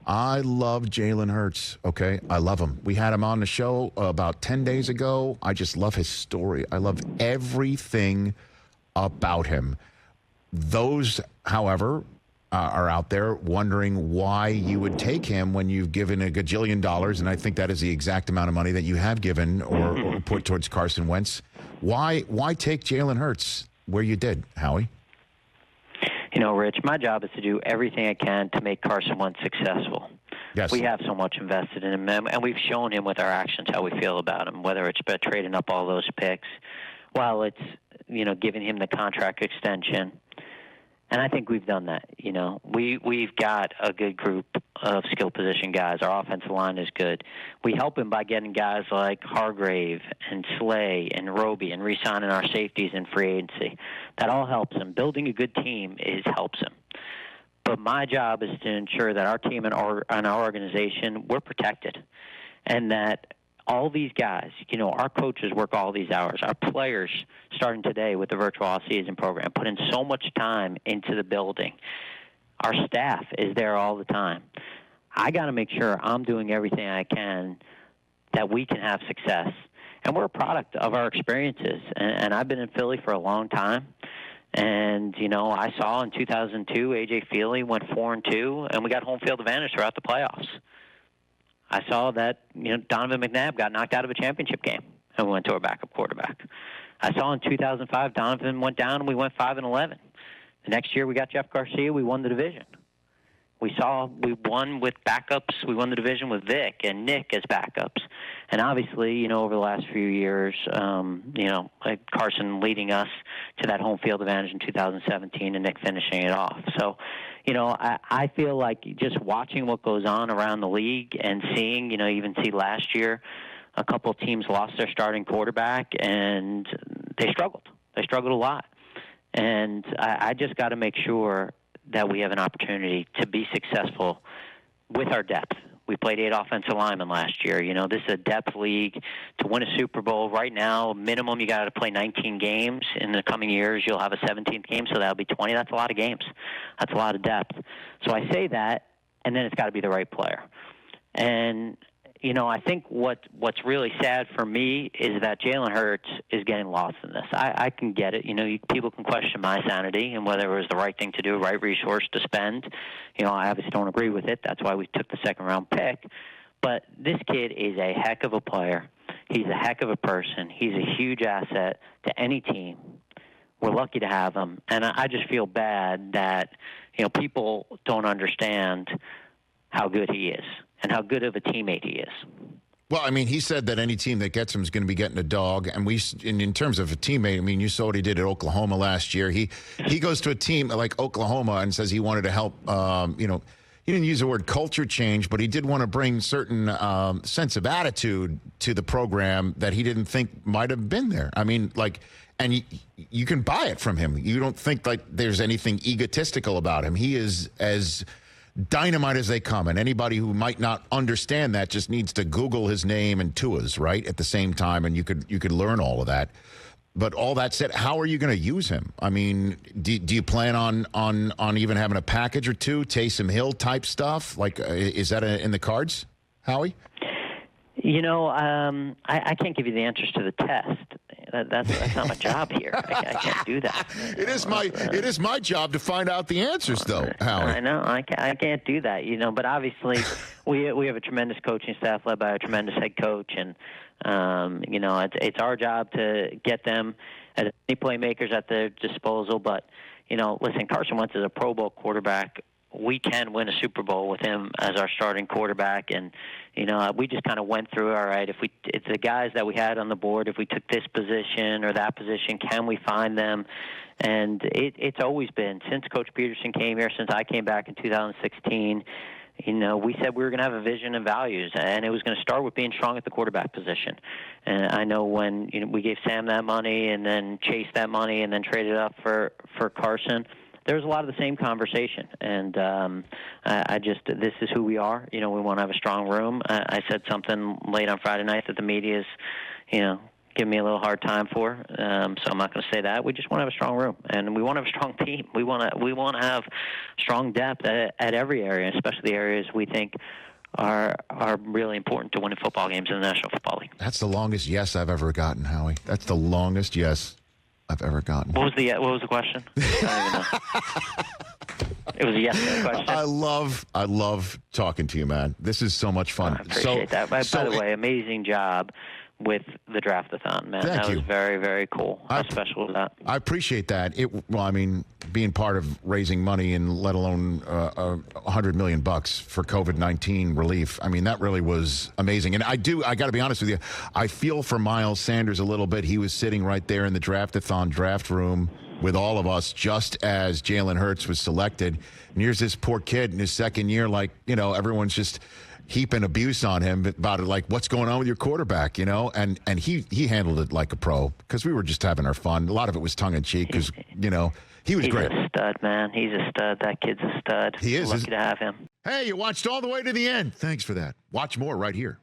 I love Jalen Hurts, okay? I love him. We had him on the show about 10 days ago. I just love his story. I love everything about him. Those, however, are out there wondering why you would take him when you've given a gajillion dollars, and I think that is the exact amount of money that you have given or put towards Carson Wentz. Why take Jalen Hurts where you did, Howie? You know, Rich, my job is to do everything I can to make Carson Wentz successful. Yes. We have so much invested in him, and we've shown him with our actions how we feel about him, whether it's by trading up all those picks, while it's, giving him the contract extension. And I think we've done that. We've got a good group of skill position guys. Our offensive line is good. We help him by getting guys like Hargrave and Slay and Roby and re-signing our safeties in free agency. That all helps him. Building a good team helps him. But my job is to ensure that our team and our organization, we're protected, and that all these guys, our coaches work all these hours. Our players, starting today with the virtual off-season program, put in so much time into the building. Our staff is there all the time. I got to make sure I'm doing everything I can that we can have success. And we're a product of our experiences. And I've been in Philly for a long time. And, I saw in 2002, A.J. Feely went 4-2, and we got home field advantage throughout the playoffs. I saw that, Donovan McNabb got knocked out of a championship game and went to our backup quarterback. I saw in 2005, Donovan went down and we went 5-11. The next year we got Jeff Garcia, we won the division. We won with backups. We won the division with Vic and Nick as backups. And obviously, over the last few years, Carson leading us to that home field advantage in 2017 and Nick finishing it off. So, I feel like just watching what goes on around the league and seeing, even see last year, a couple of teams lost their starting quarterback and they struggled. They struggled a lot. And I just got to make sure that we have an opportunity to be successful with our depth. We played 8 offensive linemen last year. This is a depth league. To win a Super Bowl right now, minimum you got to play 19 games. In the coming years, you'll have a 17th game, so that'll be 20. That's a lot of games. That's a lot of depth. So I say that, and then it's got to be the right player. And I think what's really sad for me is that Jalen Hurts is getting lost in this. I can get it. People can question my sanity and whether it was the right thing to do, right resource to spend. I obviously don't agree with it. That's why we took the second-round pick. But this kid is a heck of a player. He's a heck of a person. He's a huge asset to any team. We're lucky to have him. And I just feel bad that, people don't understand how good he is and how good of a teammate he is. Well, he said that any team that gets him is going to be getting a dog. And in terms of a teammate, you saw what he did at Oklahoma last year. He goes to a team like Oklahoma and says he wanted to help, he didn't use the word culture change, but he did want to bring certain sense of attitude to the program that he didn't think might have been there. And you can buy it from him. You don't think like there's anything egotistical about him. He is as dynamite as they come, and anybody who might not understand that just needs to Google his name and Tua's right at the same time, and you could learn all of that. But all that said, how are you going to use him? Do you plan on even having a package or two, Taysom Hill type stuff? Like, is that in the cards, Howie? I can't give you the answers to the test. That's not my job here. I can't do that. It is my job to find out the answers, though, Howie. I know. I can't do that. But obviously, we have a tremendous coaching staff led by a tremendous head coach, and it's our job to get them as many playmakers at their disposal. But listen, Carson Wentz is a Pro Bowl quarterback. We can win a Super Bowl with him as our starting quarterback, and we just kind of went through. All right, if the guys that we had on the board, if we took this position or that position, can we find them? And it's always been since Coach Peterson came here, since I came back in 2016. We said we were going to have a vision and values, and it was going to start with being strong at the quarterback position. And I know when we gave Sam that money, and then Chase that money, and then traded up for Carson. There's a lot of the same conversation, and this is who we are. We want to have a strong room. I said something late on Friday night that the media is, give me a little hard time for. So I'm not going to say that. We just want to have a strong room, and we want to have a strong team. We want to have strong depth at every area, especially the areas we think are really important to winning football games in the National Football League. That's the longest yes I've ever gotten, Howie. That's the longest yes I've ever gotten. What was the question? I don't even know. It was a yes question. I love talking to you, man. This is so much fun. I appreciate that. By the way, amazing job with the draft-a-thon, man. Thank you. Was very, very cool. How special was that? I appreciate that. Well, I mean, being part of raising money and let alone $100 million for COVID-19 relief. I mean, that really was amazing. And I got to be honest with you, I feel for Miles Sanders a little bit. He was sitting right there in the draft-a-thon draft room with all of us just as Jalen Hurts was selected. And here's this poor kid in his second year, like, everyone's just heaping abuse on him about it, like, what's going on with your quarterback, and he handled it like a pro, because we were just having our fun. A lot of it was tongue-in-cheek because, he was great. He's a stud, man. He's a stud. That kid's a stud. He is. Lucky to have him. Hey, you watched all the way to the end. Thanks for that. Watch more right here.